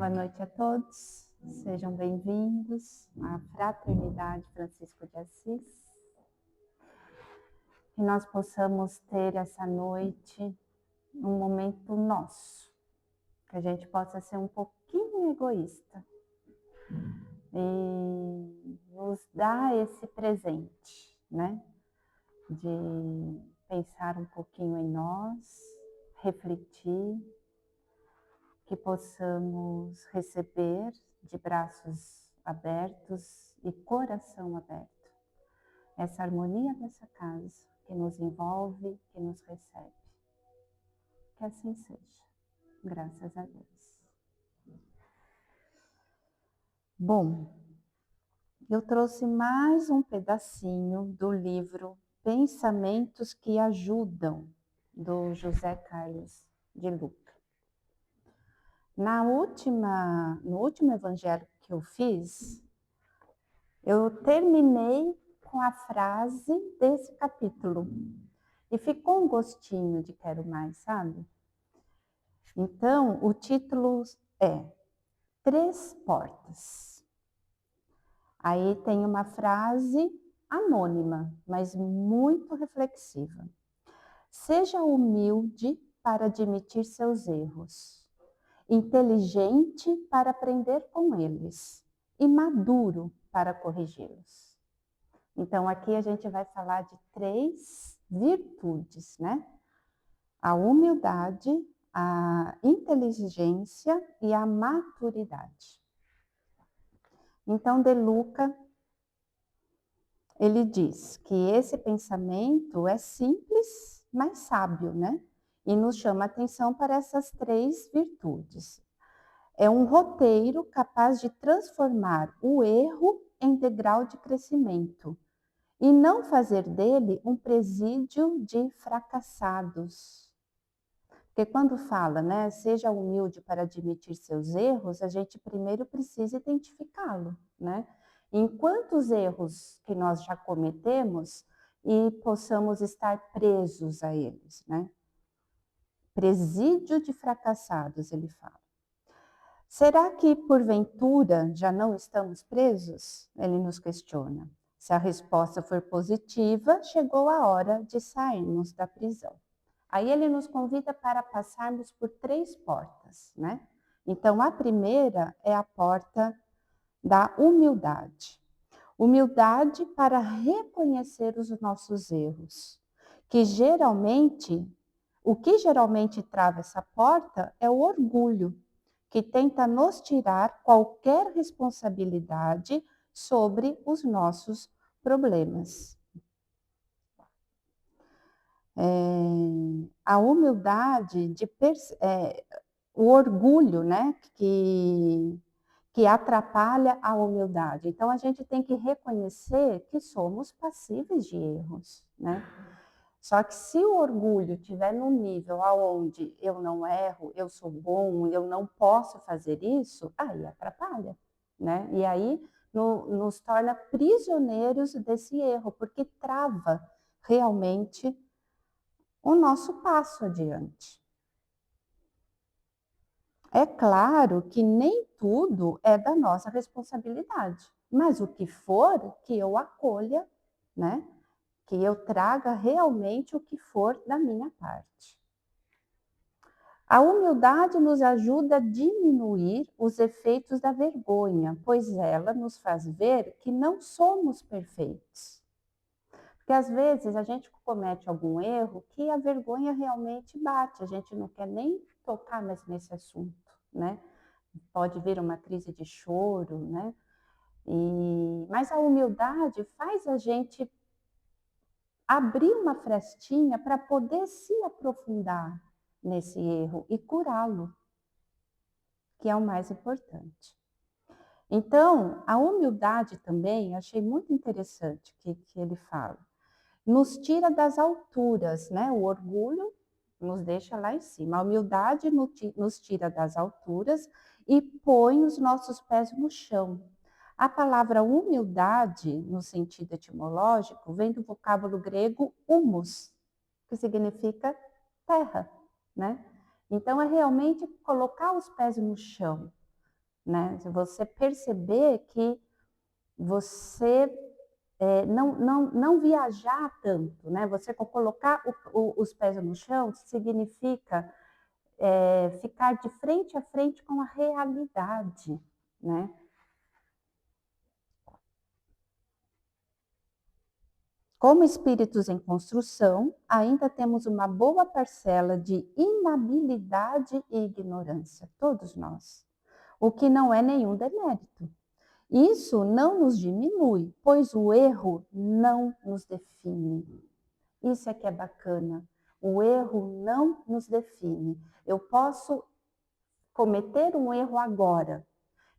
Boa noite a todos, sejam bem-vindos à Fraternidade Francisco de Assis. Que nós possamos ter essa noite um momento nosso, que a gente possa ser um pouquinho egoísta e nos dar esse presente, né? De pensar um pouquinho em nós, refletir, que possamos receber de braços abertos e coração aberto essa harmonia dessa casa que nos envolve, que nos recebe. Que assim seja, graças a Deus. Bom, eu trouxe mais um pedacinho do livro Pensamentos que Ajudam, do José Carlos de Luca. No último evangelho que eu fiz, eu terminei com a frase desse capítulo. E ficou um gostinho de quero mais, sabe? Então, o título é Três Portas. Aí tem uma frase anônima, mas muito reflexiva. Seja humilde para admitir seus erros, inteligente para aprender com eles e maduro para corrigi-los. Então, aqui a gente vai falar de três virtudes, né? A humildade, a inteligência e a maturidade. Então, De Luca, ele diz que esse pensamento é simples, mas sábio, né? E nos chama a atenção para essas três virtudes. É um roteiro capaz de transformar o erro em degrau de crescimento e não fazer dele um presídio de fracassados. Porque quando fala, né, seja humilde para admitir seus erros, a gente primeiro precisa identificá-lo, né? Em quantos erros que nós já cometemos e possamos estar presos a eles, né? Presídio de fracassados, ele fala. Será que, porventura, já não estamos presos? Ele nos questiona. Se a resposta for positiva, chegou a hora de sairmos da prisão. Aí ele nos convida para passarmos por três portas, né? Então, a primeira é a porta da humildade. Humildade para reconhecer os nossos erros, o que geralmente trava essa porta é o orgulho, que tenta nos tirar qualquer responsabilidade sobre os nossos problemas. A humildade, o orgulho, né, que atrapalha a humildade. Então, a gente tem que reconhecer que somos passíveis de erros, né? Só que se o orgulho estiver no nível aonde eu não erro, eu sou bom, eu não posso fazer isso, aí atrapalha, né? E aí nos torna prisioneiros desse erro, porque trava realmente o nosso passo adiante. É claro que nem tudo é da nossa responsabilidade, mas o que for, que eu acolha, né? Que eu traga realmente o que for da minha parte. A humildade nos ajuda a diminuir os efeitos da vergonha, pois ela nos faz ver que não somos perfeitos. Porque às vezes a gente comete algum erro que a vergonha realmente bate, a gente não quer nem tocar mais nesse assunto, né? Pode vir uma crise de choro, né? Mas a humildade faz a gente abrir uma frestinha para poder se aprofundar nesse erro e curá-lo, que é o mais importante. Então, a humildade também, achei muito interessante que ele fala, nos tira das alturas, né? O orgulho nos deixa lá em cima. A humildade nos tira das alturas e põe os nossos pés no chão. A palavra humildade, no sentido etimológico, vem do vocábulo grego humus, que significa terra, né? Então, é realmente colocar os pés no chão, né? Se você perceber que você não viajar tanto, né? Você colocar os pés no chão significa ficar de frente a frente com a realidade, né? Como espíritos em construção, ainda temos uma boa parcela de inabilidade e ignorância, todos nós, o que não é nenhum demérito. Isso não nos diminui, pois o erro não nos define. Isso é que é bacana. O erro não nos define. Eu posso cometer um erro agora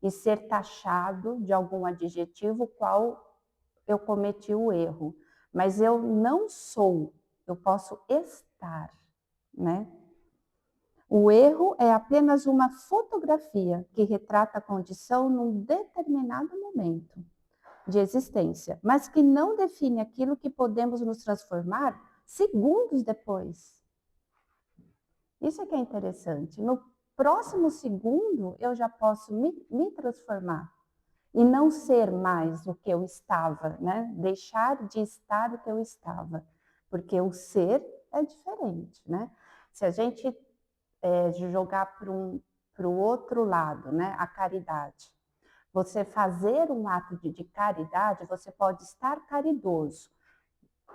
e ser taxado de algum adjetivo qual eu cometi o erro, mas eu não sou, eu posso estar, né? O erro é apenas uma fotografia que retrata a condição num determinado momento de existência, mas que não define aquilo que podemos nos transformar segundos depois. Isso é que é interessante. No próximo segundo, eu já posso me transformar e não ser mais o que eu estava, né? Deixar de estar o que eu estava, porque o ser é diferente, né? Se a gente jogar para o outro lado, né? A caridade. Você fazer um ato de caridade, você pode estar caridoso,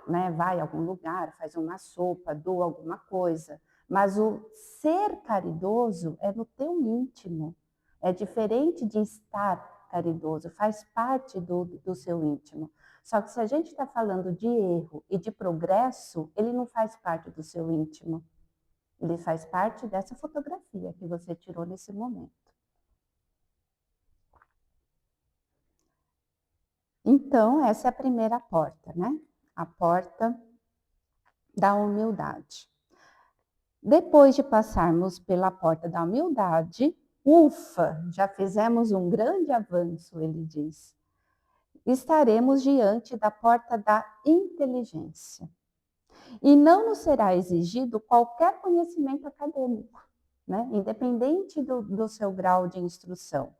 né? Vai a algum lugar, faz uma sopa, doa alguma coisa, mas o ser caridoso é no teu íntimo, é diferente de estar caridoso, faz parte do seu íntimo. Só que se a gente está falando de erro e de progresso, ele não faz parte do seu íntimo, ele faz parte dessa fotografia que você tirou nesse momento. Então, essa é a primeira porta, né? A porta da humildade. Depois de passarmos pela porta da humildade, ufa, já fizemos um grande avanço, ele diz. Estaremos diante da porta da inteligência. E não nos será exigido qualquer conhecimento acadêmico, né? Independente do seu grau de instrução.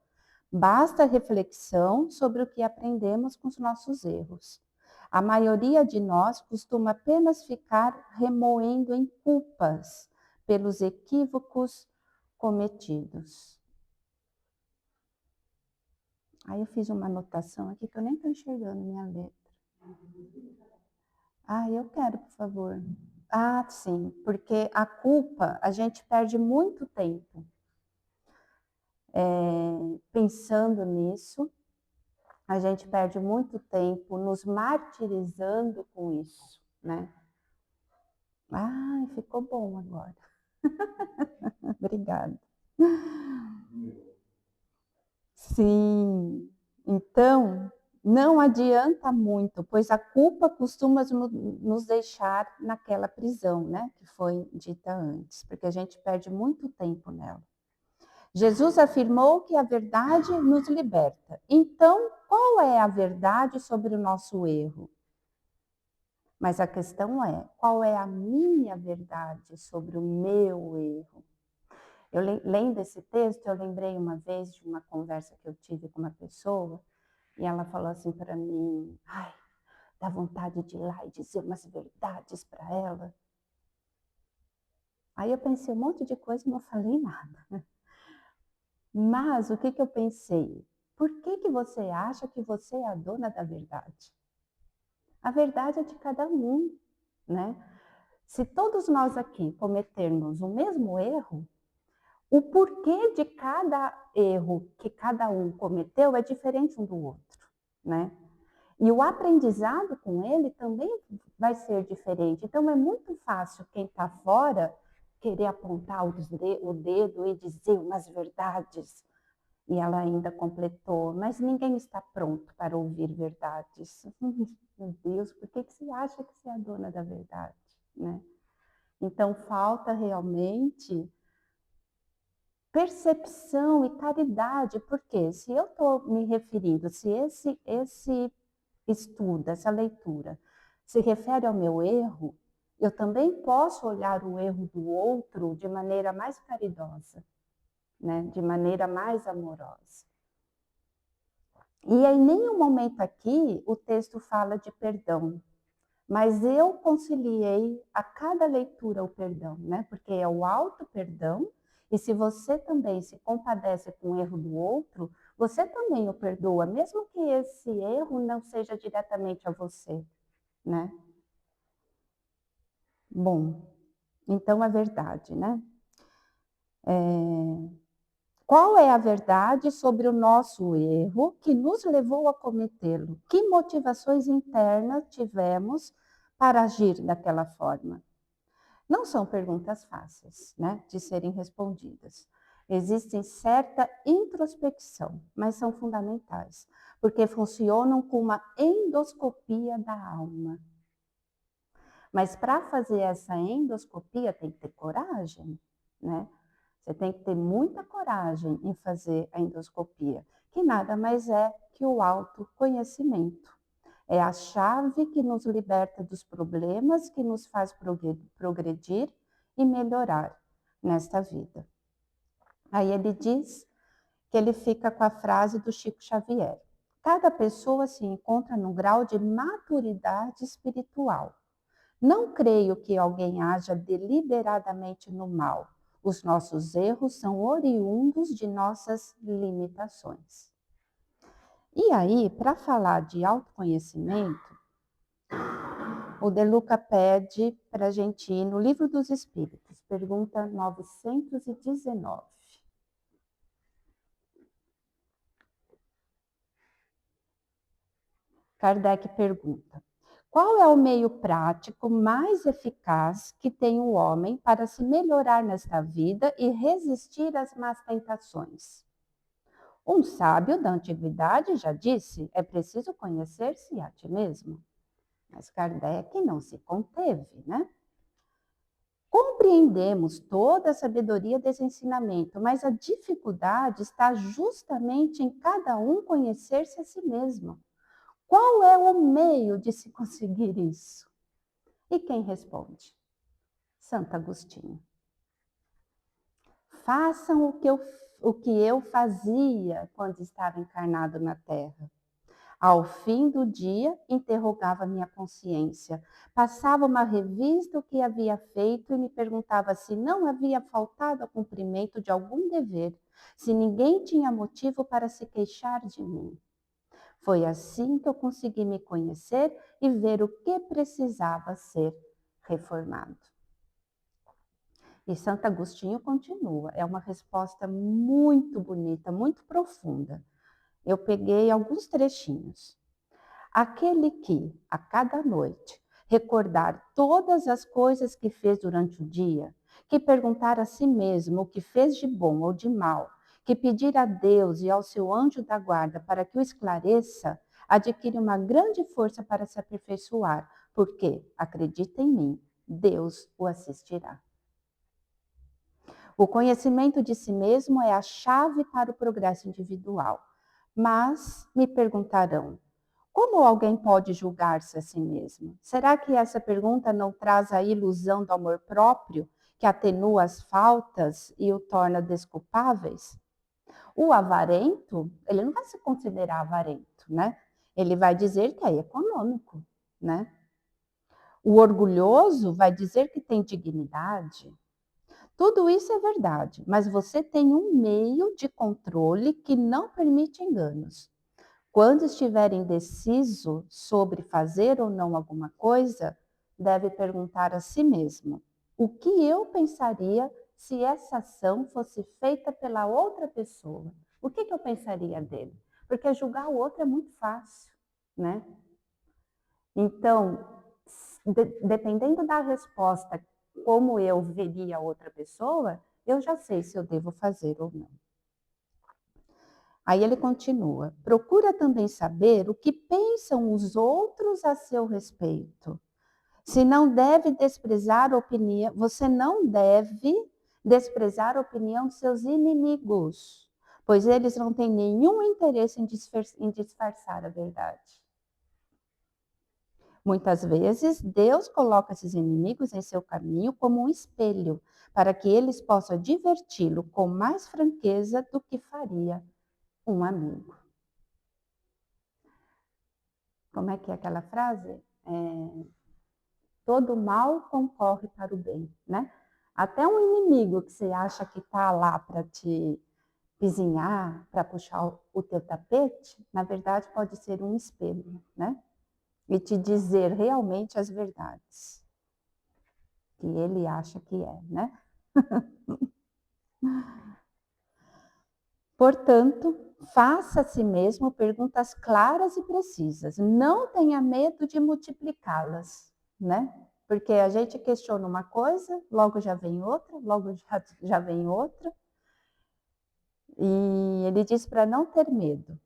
Basta reflexão sobre o que aprendemos com os nossos erros. A maioria de nós costuma apenas ficar remoendo em culpas pelos equívocos cometidos. Aí eu fiz uma anotação aqui que eu nem estou enxergando minha letra. Ah, eu quero, por favor. Ah, sim, porque a culpa, a gente perde muito tempo pensando nisso, a gente perde muito tempo nos martirizando com isso, né? Ai, ficou bom agora. Obrigada. Sim, então não adianta muito, pois a culpa costuma nos deixar naquela prisão, né? Que foi dita antes, porque a gente perde muito tempo nela. Jesus afirmou que a verdade nos liberta. Então, qual é a verdade sobre o nosso erro? Mas a questão é, qual é a minha verdade sobre o meu erro? Eu lendo esse texto, eu lembrei uma vez de uma conversa que eu tive com uma pessoa, e ela falou assim para mim, ai, dá vontade de ir lá e dizer umas verdades para ela. Aí eu pensei um monte de coisa e não falei nada. Mas o que eu pensei? Por que você acha que você é a dona da verdade? A verdade é de cada um, né? Se todos nós aqui cometermos o mesmo erro, o porquê de cada erro que cada um cometeu é diferente um do outro, né? E o aprendizado com ele também vai ser diferente. Então é muito fácil quem está fora querer apontar o dedo e dizer umas verdades. E ela ainda completou, mas ninguém está pronto para ouvir verdades. Meu Deus, por que você acha que você é a dona da verdade, né? Então falta realmente percepção e caridade, porque se eu estou me referindo, se esse estudo, essa leitura, se refere ao meu erro, eu também posso olhar o erro do outro de maneira mais caridosa, né? De maneira mais amorosa. E em nenhum momento aqui o texto fala de perdão, mas eu conciliei a cada leitura o perdão, né? Porque é o auto-perdão, e se você também se compadece com o erro do outro, você também o perdoa, mesmo que esse erro não seja diretamente a você, né? Bom, então a verdade, né? Qual é a verdade sobre o nosso erro que nos levou a cometê-lo? Que motivações internas tivemos para agir daquela forma? Não são perguntas fáceis, né, de serem respondidas. Existem certa introspecção, mas são fundamentais, porque funcionam como uma endoscopia da alma. Mas para fazer essa endoscopia tem que ter coragem, né? Você tem que ter muita coragem em fazer a endoscopia, que nada mais é que o autoconhecimento. É a chave que nos liberta dos problemas, que nos faz progredir e melhorar nesta vida. Aí ele diz que ele fica com a frase do Chico Xavier: cada pessoa se encontra num grau de maturidade espiritual. Não creio que alguém haja deliberadamente no mal. Os nossos erros são oriundos de nossas limitações. E aí, para falar de autoconhecimento, o De Luca pede para a gente ir no Livro dos Espíritos, pergunta 919. Kardec pergunta: qual é o meio prático mais eficaz que tem o homem para se melhorar nesta vida e resistir às más tentações? Um sábio da antiguidade já disse: é preciso conhecer-se a ti mesmo. Mas Kardec não se conteve, né? Compreendemos toda a sabedoria desse ensinamento, mas a dificuldade está justamente em cada um conhecer-se a si mesmo. Qual é o meio de se conseguir isso? E quem responde? Santo Agostinho. Façam o que eu fazia quando estava encarnado na Terra. Ao fim do dia, interrogava minha consciência. Passava uma revista o que havia feito e me perguntava se não havia faltado ao cumprimento de algum dever, se ninguém tinha motivo para se queixar de mim. Foi assim que eu consegui me conhecer e ver o que precisava ser reformado. E Santo Agostinho continua. É uma resposta muito bonita, muito profunda. Eu peguei alguns trechinhos. Aquele que, a cada noite, recordar todas as coisas que fez durante o dia, que perguntar a si mesmo o que fez de bom ou de mal, que pedir a Deus e ao seu anjo da guarda para que o esclareça, adquire uma grande força para se aperfeiçoar, porque, acredita em mim, Deus o assistirá. O conhecimento de si mesmo é a chave para o progresso individual. Mas me perguntarão: como alguém pode julgar-se a si mesmo? Será que essa pergunta não traz a ilusão do amor próprio, que atenua as faltas e o torna desculpáveis? O avarento, ele não vai se considerar avarento, né? Ele vai dizer que é econômico, né? O orgulhoso vai dizer que tem dignidade. Tudo isso é verdade, mas você tem um meio de controle que não permite enganos. Quando estiver indeciso sobre fazer ou não alguma coisa, deve perguntar a si mesmo: o que eu pensaria se essa ação fosse feita pela outra pessoa? O que eu pensaria dele? Porque julgar o outro é muito fácil, né? Então, dependendo da resposta, como eu veria a outra pessoa, eu já sei se eu devo fazer ou não. Aí ele continua: procura também saber o que pensam os outros a seu respeito. Se não deve desprezar a opinião, você não deve desprezar a opinião de seus inimigos, pois eles não têm nenhum interesse em disfarçar a verdade. Muitas vezes, Deus coloca esses inimigos em seu caminho como um espelho, para que eles possam diverti-lo com mais franqueza do que faria um amigo. Como é que é aquela frase? Todo mal concorre para o bem, né? Até um inimigo que você acha que está lá para te pisinhar, para puxar o teu tapete, na verdade pode ser um espelho, né? E te dizer realmente as verdades que ele acha que é, né? Portanto, faça a si mesmo perguntas claras e precisas. Não tenha medo de multiplicá-las, né? Porque a gente questiona uma coisa, logo já vem outra, logo já vem outra. E ele diz para não ter medo.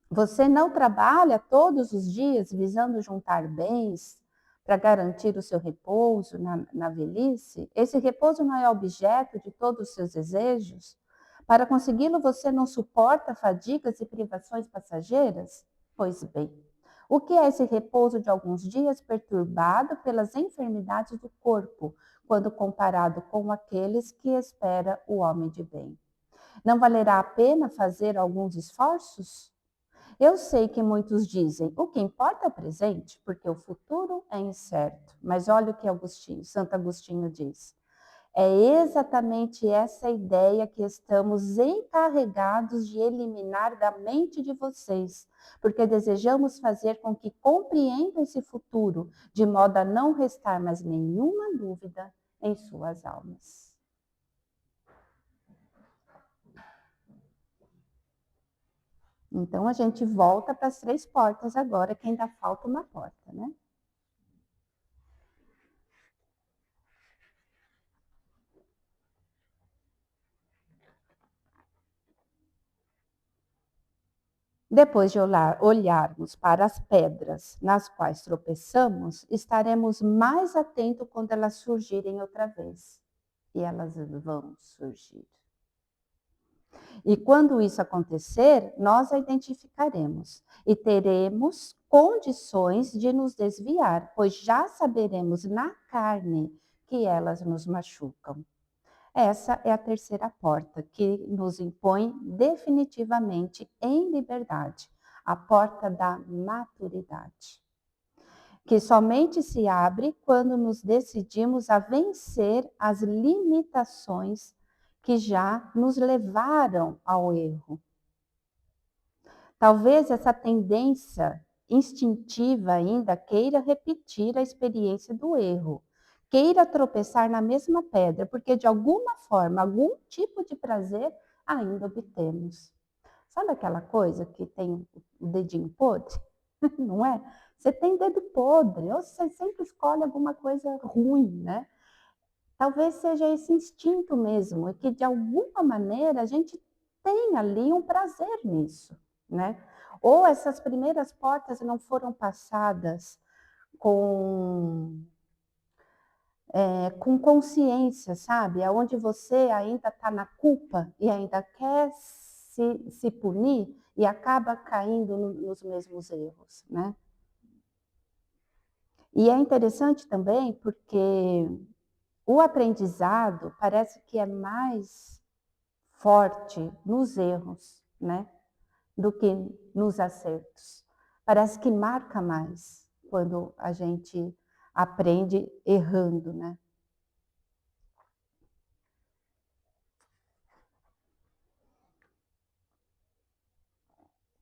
Você não trabalha todos os dias visando juntar bens para garantir o seu repouso na velhice? Esse repouso não é objeto de todos os seus desejos? Para consegui-lo, você não suporta fadigas e privações passageiras? Pois bem, o que é esse repouso de alguns dias perturbado pelas enfermidades do corpo, quando comparado com aqueles que espera o homem de bem? Não valerá a pena fazer alguns esforços? Eu sei que muitos dizem, o que importa é o presente, porque o futuro é incerto. Mas olha o que Santo Agostinho diz. É exatamente essa ideia que estamos encarregados de eliminar da mente de vocês, porque desejamos fazer com que compreendam esse futuro, de modo a não restar mais nenhuma dúvida em suas almas. Então, a gente volta para as 3 portas agora, que ainda falta uma porta, né? Depois de olharmos para as pedras nas quais tropeçamos, estaremos mais atentos quando elas surgirem outra vez. E elas vão surgir. E quando isso acontecer, nós a identificaremos e teremos condições de nos desviar, pois já saberemos na carne que elas nos machucam. Essa é a terceira porta que nos impõe definitivamente em liberdade, a porta da maturidade, que somente se abre quando nos decidimos a vencer as limitações que já nos levaram ao erro. Talvez essa tendência instintiva ainda queira repetir a experiência do erro, queira tropeçar na mesma pedra, porque de alguma forma, algum tipo de prazer ainda obtemos. Sabe aquela coisa que tem o dedinho podre? Não é? Você tem dedo podre, ou você sempre escolhe alguma coisa ruim, né? Talvez seja esse instinto mesmo, e que de alguma maneira a gente tem ali um prazer nisso, né? Ou essas primeiras portas não foram passadas com consciência, sabe? Aonde você ainda está na culpa e ainda quer se punir e acaba caindo nos mesmos erros, né? E é interessante também porque o aprendizado parece que é mais forte nos erros, né? Do que nos acertos. Parece que marca mais quando a gente aprende errando, né?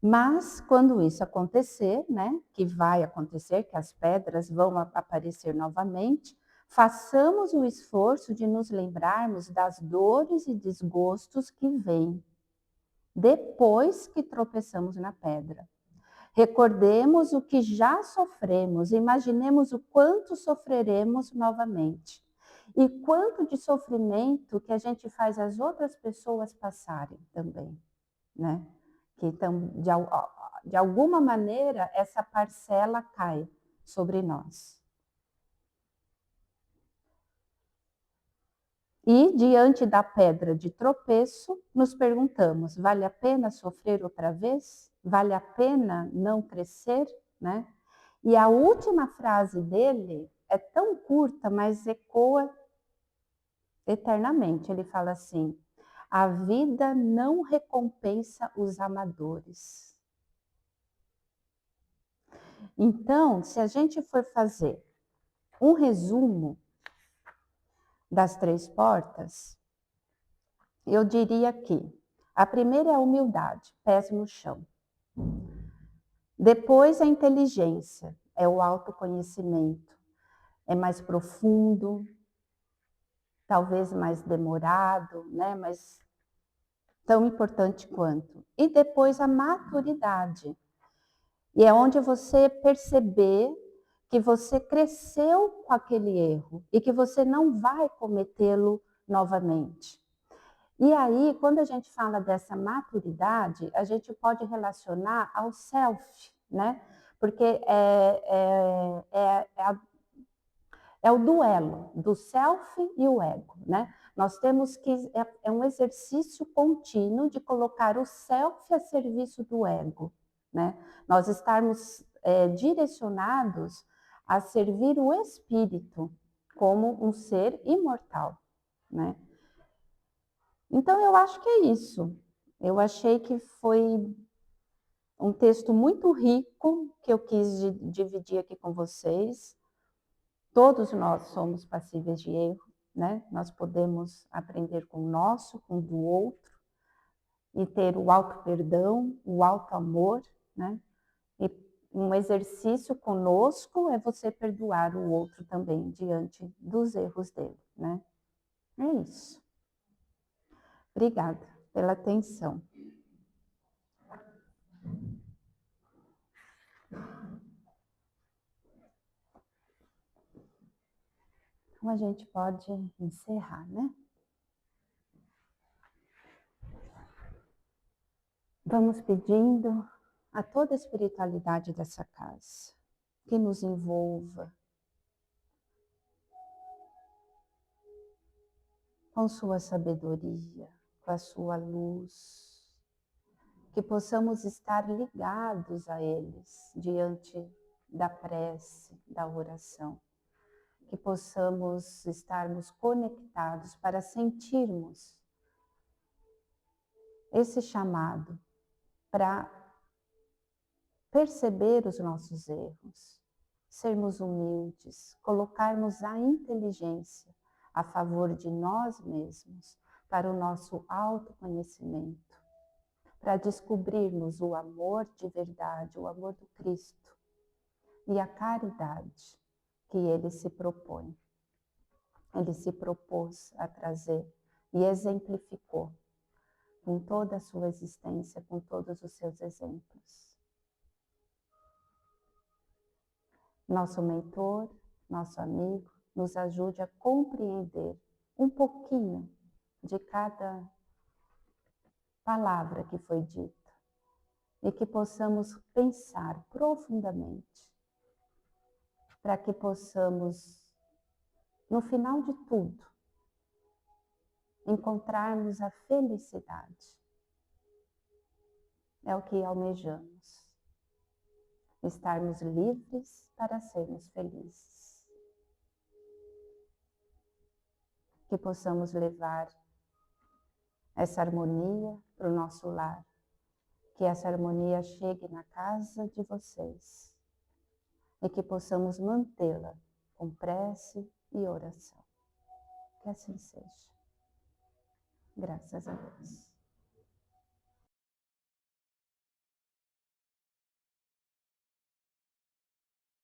Mas quando isso acontecer, né, que vai acontecer, que as pedras vão aparecer novamente, façamos o esforço de nos lembrarmos das dores e desgostos que vêm depois que tropeçamos na pedra. Recordemos o que já sofremos, imaginemos o quanto sofreremos novamente. E quanto de sofrimento que a gente faz as outras pessoas passarem também, né? Que então, de alguma maneira, essa parcela cai sobre nós. E, diante da pedra de tropeço, nos perguntamos, vale a pena sofrer outra vez? Vale a pena não crescer, né? E a última frase dele é tão curta, mas ecoa eternamente. Ele fala assim: a vida não recompensa os amadores. Então, se a gente for fazer um resumo das 3 portas, eu diria que a primeira é a humildade, pés no chão. Depois a inteligência, é o autoconhecimento, é mais profundo, talvez mais demorado, né? Mas tão importante quanto. E depois a maturidade, e é onde você perceber que você cresceu com aquele erro e que você não vai cometê-lo novamente. E aí, quando a gente fala dessa maturidade, a gente pode relacionar ao self, né? Porque é o duelo do self e o ego, né? Nós temos que, é um exercício contínuo de colocar o self a serviço do ego, né? Nós estarmos direcionados a servir o espírito como um ser imortal, né? Então, eu acho que é isso. Eu achei que foi um texto muito rico que eu quis dividir aqui com vocês. Todos nós somos passíveis de erro, né? Nós podemos aprender com o nosso, com o do outro, e ter o auto-perdão, o auto-amor, né? E um exercício conosco é você perdoar o outro também diante dos erros dele, né? É isso. Obrigada pela atenção. Então a gente pode encerrar, né? Vamos pedindo a toda a espiritualidade dessa casa que nos envolva com sua sabedoria, com a sua luz, que possamos estar ligados a eles diante da prece, da oração, que possamos estarmos conectados para sentirmos esse chamado para perceber os nossos erros, sermos humildes, colocarmos a inteligência a favor de nós mesmos, para o nosso autoconhecimento, para descobrirmos o amor de verdade, o amor do Cristo e a caridade que ele se propõe. Ele se propôs a trazer e exemplificou com toda a sua existência, com todos os seus exemplos. Nosso mentor, nosso amigo, nos ajude a compreender um pouquinho de cada palavra que foi dita e que possamos pensar profundamente para que possamos, no final de tudo, encontrarmos a felicidade. É o que almejamos. Estarmos livres para sermos felizes. Que possamos levar essa harmonia para o nosso lar. Que essa harmonia chegue na casa de vocês. E que possamos mantê-la com prece e oração. Que assim seja. Graças a Deus.